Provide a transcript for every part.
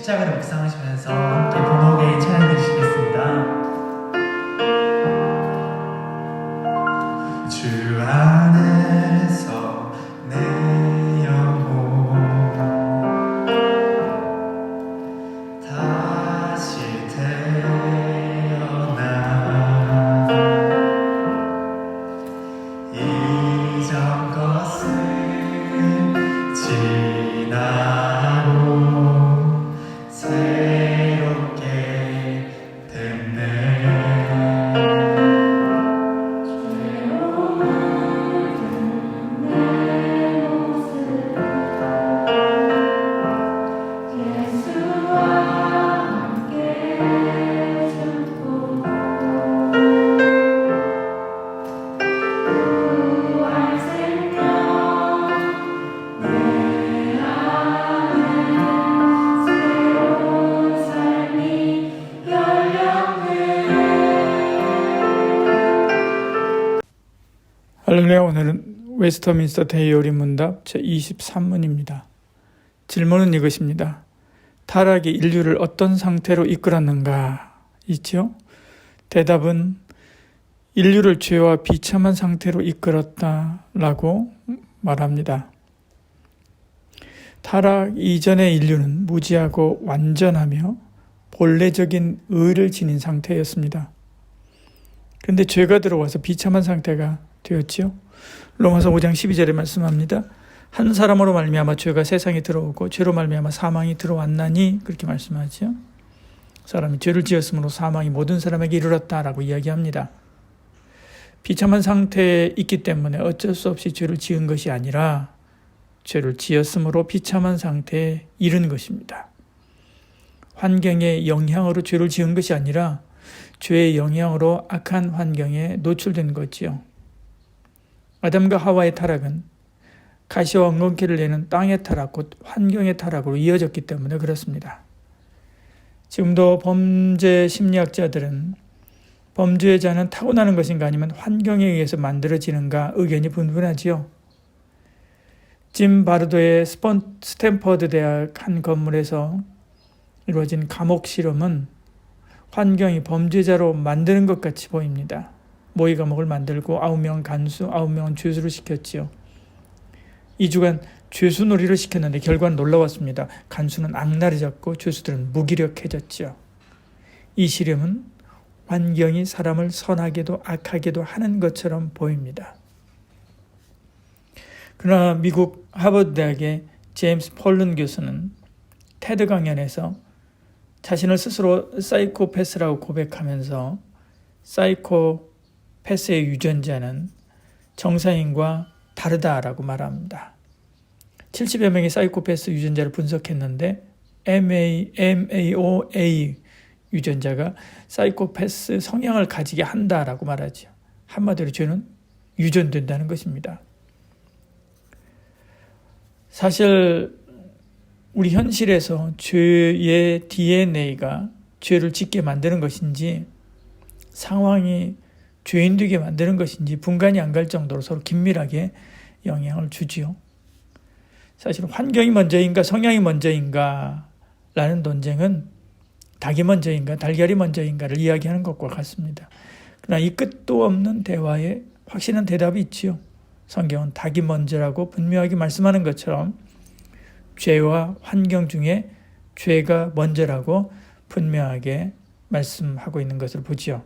십자가를 묵상하시면서 함께 번호계의 찬양 드리시겠습니다. 주 안에서 내 영혼 다시 태어나 이전 것을 지나고 새롭게 됐네. 할렐루야. 오늘은 웨스터민스터 대의요리 문답 제23문입니다. 질문은 이것입니다. 타락이 인류를 어떤 상태로 이끌었는가? 있죠? 대답은 인류를 죄와 비참한 상태로 이끌었다라고 말합니다. 타락 이전의 인류는 무지하고 완전하며 본래적인 의를 지닌 상태였습니다. 그런데 죄가 들어와서 비참한 상태가 되었지요. 로마서 5장 12절에 말씀합니다. 한 사람으로 말미암아 죄가 세상에 들어오고 죄로 말미암아 사망이 들어왔나니 그렇게 말씀하죠. 사람이 죄를 지었으므로 사망이 모든 사람에게 이르렀다라고 이야기합니다. 비참한 상태에 있기 때문에 어쩔 수 없이 죄를 지은 것이 아니라 죄를 지었으므로 비참한 상태에 이른 것입니다. 환경의 영향으로 죄를 지은 것이 아니라 죄의 영향으로 악한 환경에 노출된 거지요. 아담과 하와의 타락은 가시와 엉겅퀴를 내는 땅의 타락, 곧 환경의 타락으로 이어졌기 때문에 그렇습니다. 지금도 범죄 심리학자들은 범죄자는 타고나는 것인가 아니면 환경에 의해서 만들어지는가 의견이 분분하지요. 짐 바르도의 스탠퍼드 대학 한 건물에서 이루어진 감옥 실험은 환경이 범죄자로 만드는 것 같이 보입니다. 모의 감옥을 만들고 9명 간수, 9명은 죄수를 시켰지요. 2주간 죄수놀이를 시켰는데 결과는 놀라웠습니다. 간수는 악날이 졌고 죄수들은 무기력해졌지요. 이 실험은 환경이 사람을 선하게도 악하게도 하는 것처럼 보입니다. 그러나 미국 하버드 대학의 제임스 폴른 교수는 테드 강연에서 자신을 스스로 사이코패스라고 고백하면서 사이코패스의 유전자는 정상인과 다르다라고 말합니다. 70여 명의 사이코패스 유전자를 분석했는데 MAOA 유전자가 사이코패스 성향을 가지게 한다라고 말하죠. 한마디로 죄는 유전된다는 것입니다. 사실 우리 현실에서 죄의 DNA가 죄를 짓게 만드는 것인지 상황이 죄인 되게 만드는 것인지 분간이 안 갈 정도로 서로 긴밀하게 영향을 주지요. 사실 환경이 먼저인가 성향이 먼저인가 라는 논쟁은 닭이 먼저인가 달걀이 먼저인가를 이야기하는 것과 같습니다. 그러나 이 끝도 없는 대화에 확실한 대답이 있지요. 성경은 닭이 먼저라고 분명하게 말씀하는 것처럼 죄와 환경 중에 죄가 먼저라고 분명하게 말씀하고 있는 것을 보지요.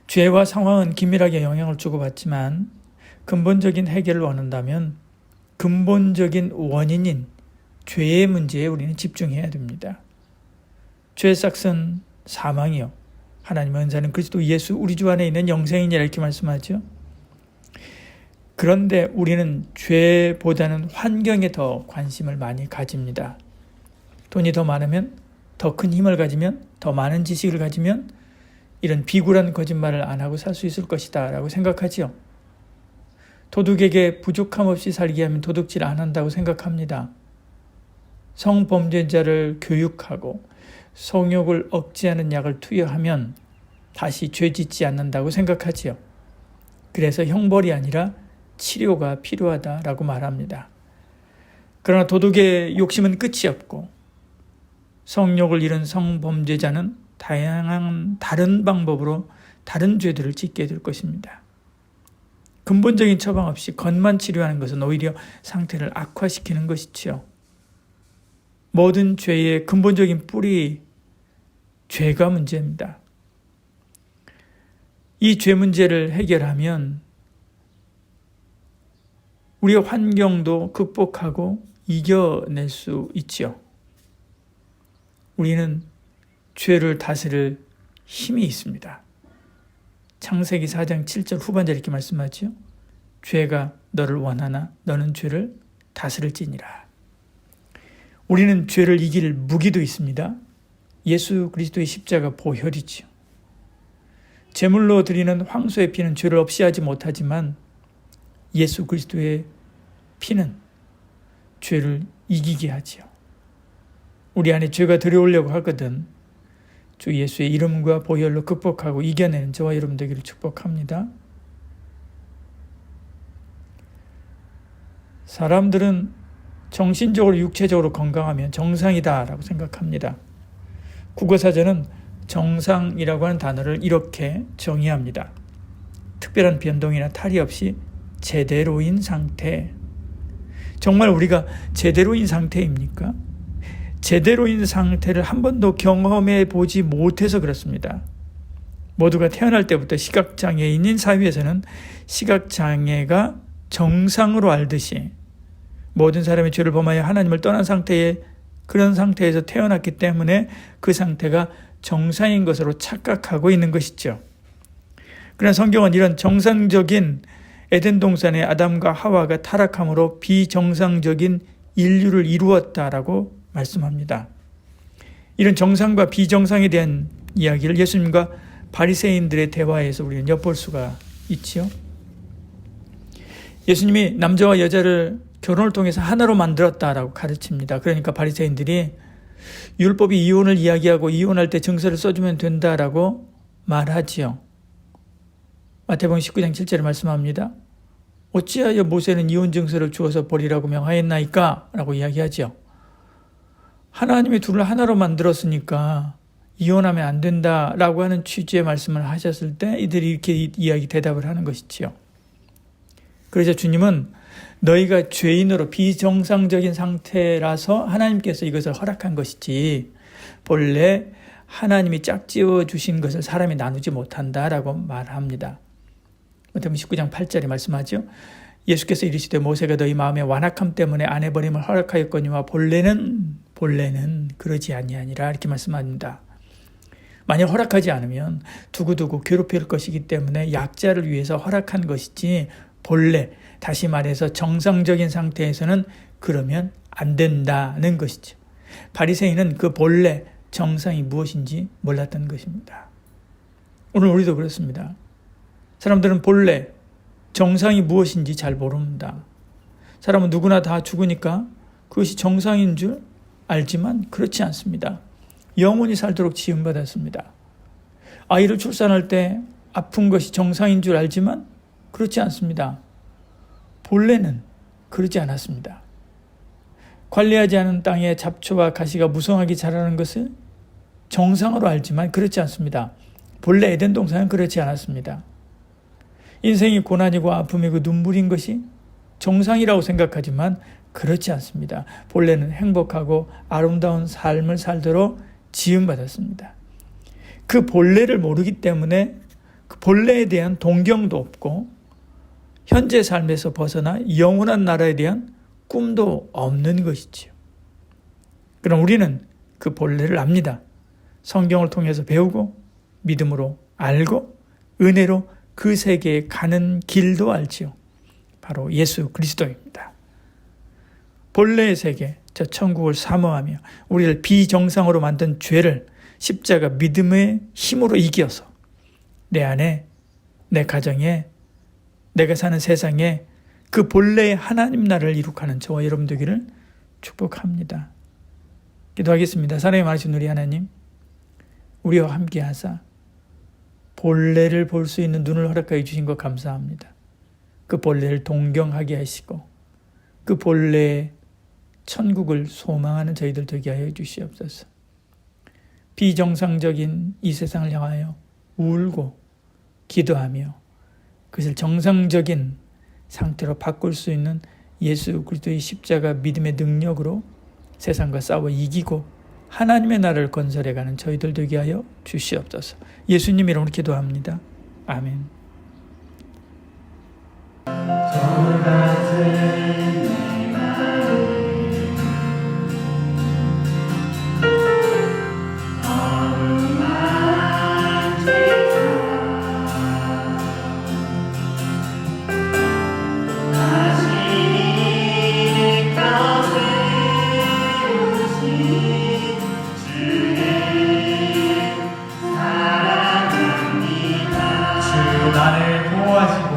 죄와 상황은 긴밀하게 영향을 주고받지만 근본적인 해결을 원한다면 근본적인 원인인 죄의 문제에 우리는 집중해야 됩니다. 죄의 싹은 사망이요. 하나님의 은사는 그리스도 예수 우리 주 안에 있는 영생이니라 이렇게 말씀하죠. 그런데 우리는 죄보다는 환경에 더 관심을 많이 가집니다. 돈이 더 많으면, 더 큰 힘을 가지면, 더 많은 지식을 가지면 이런 비굴한 거짓말을 안 하고 살 수 있을 것이다 라고 생각하지요. 도둑에게 부족함 없이 살게 하면 도둑질 안 한다고 생각합니다. 성범죄자를 교육하고 성욕을 억제하는 약을 투여하면 다시 죄 짓지 않는다고 생각하지요. 그래서 형벌이 아니라 치료가 필요하다라고 말합니다. 그러나 도둑의 욕심은 끝이 없고 성욕을 잃은 성범죄자는 다양한 다른 방법으로 다른 죄들을 짓게 될 것입니다. 근본적인 처방 없이 겉만 치료하는 것은 오히려 상태를 악화시키는 것이지요. 모든 죄의 근본적인 뿌리, 죄가 문제입니다. 이 죄 문제를 해결하면 우리의 환경도 극복하고 이겨낼 수 있지요. 우리는 죄를 다스릴 힘이 있습니다. 창세기 4장 7절 후반절에 이렇게 말씀하죠. 죄가 너를 원하나 너는 죄를 다스릴지니라. 우리는 죄를 이길 무기도 있습니다. 예수 그리스도의 십자가 보혈이지요. 제물로 드리는 황소의 피는 죄를 없이 하지 못하지만 예수 그리스도의 피는 죄를 이기게 하지요. 우리 안에 죄가 들어오려고 하거든 주 예수의 이름과 보혈로 극복하고 이겨내는 저와 여러분 되기를 축복합니다. 사람들은 정신적으로 육체적으로 건강하면 정상이다라고 생각합니다. 국어사전은 정상이라고 하는 단어를 이렇게 정의합니다. 특별한 변동이나 탈이 없이 제대로인 상태. 정말 우리가 제대로인 상태입니까? 제대로인 상태를 한 번도 경험해 보지 못해서 그렇습니다. 모두가 태어날 때부터 시각장애인인 사회에서는 시각장애가 정상으로 알듯이 모든 사람이 죄를 범하여 하나님을 떠난 상태에 그런 상태에서 태어났기 때문에 그 상태가 정상인 것으로 착각하고 있는 것이죠. 그러나 성경은 이런 정상적인 에덴 동산의 아담과 하와가 타락함으로 비정상적인 인류를 이루었다라고 말씀합니다. 이런 정상과 비정상에 대한 이야기를 예수님과 바리새인들의 대화에서 우리는 엿볼 수가 있지요. 예수님이 남자와 여자를 결혼을 통해서 하나로 만들었다라고 가르칩니다. 그러니까 바리새인들이 율법이 이혼을 이야기하고 이혼할 때 증서를 써주면 된다라고 말하지요. 마태복음 19장 7절에 말씀합니다. 어찌하여 모세는 이혼 증서를 주어서 버리라고 명하였나이까? 라고 이야기하죠. 하나님이 둘을 하나로 만들었으니까 이혼하면 안 된다라고 하는 취지의 말씀을 하셨을 때 이들이 이렇게 대답을 하는 것이지요. 그래서 주님은 너희가 죄인으로 비정상적인 상태라서 하나님께서 이것을 허락한 것이지 본래 하나님이 짝지어 주신 것을 사람이 나누지 못한다라고 말합니다. 마태복음 19장 8절에 말씀하죠. 예수께서 이르시되 모세가 너희 마음의 완악함 때문에 아내버림을 허락하였거니와 본래는 그러지 아니하니라 이렇게 말씀합니다. 만약 허락하지 않으면 두고두고 괴롭힐 것이기 때문에 약자를 위해서 허락한 것이지 본래 다시 말해서 정상적인 상태에서는 그러면 안 된다는 것이죠. 바리새인은 그 본래 정상이 무엇인지 몰랐던 것입니다. 오늘 우리도 그렇습니다. 사람들은 본래 정상이 무엇인지 잘 모릅니다. 사람은 누구나 다 죽으니까 그것이 정상인 줄 알지만 그렇지 않습니다. 영원히 살도록 지음받았습니다. 아이를 출산할 때 아픈 것이 정상인 줄 알지만 그렇지 않습니다. 본래는 그러지 않았습니다. 관리하지 않은 땅에 잡초와 가시가 무성하게 자라는 것을 정상으로 알지만 그렇지 않습니다. 본래 에덴 동산은 그렇지 않았습니다. 인생이 고난이고 아픔이고 눈물인 것이 정상이라고 생각하지만 그렇지 않습니다. 본래는 행복하고 아름다운 삶을 살도록 지음받았습니다. 그 본래를 모르기 때문에 그 본래에 대한 동경도 없고 현재 삶에서 벗어나 영원한 나라에 대한 꿈도 없는 것이지요. 그럼 우리는 그 본래를 압니다. 성경을 통해서 배우고 믿음으로 알고 은혜로 그 세계에 가는 길도 알지요. 바로 예수 그리스도입니다. 본래의 세계, 저 천국을 사모하며 우리를 비정상으로 만든 죄를 십자가 믿음의 힘으로 이겨서 내 안에, 내 가정에, 내가 사는 세상에 그 본래의 하나님 나라를 이룩하는 저와 여러분 되기를 축복합니다. 기도하겠습니다. 사랑이 많으신 우리 하나님, 우리와 함께 하사 본래를 볼 수 있는 눈을 허락하여 주신 것 감사합니다. 그 본래를 동경하게 하시고 그 본래에 천국을 소망하는 저희들 되게 하여 주시옵소서. 비정상적인 이 세상을 향하여 울고 기도하며 그것을 정상적인 상태로 바꿀 수 있는 예수 그리스도의 십자가 믿음의 능력으로 세상과 싸워 이기고 하나님의 나라를 건설해가는 저희들 되게 하여 주시옵소서. 예수님 이름으로 기도합니다. 아멘. 주 나를 보호하시고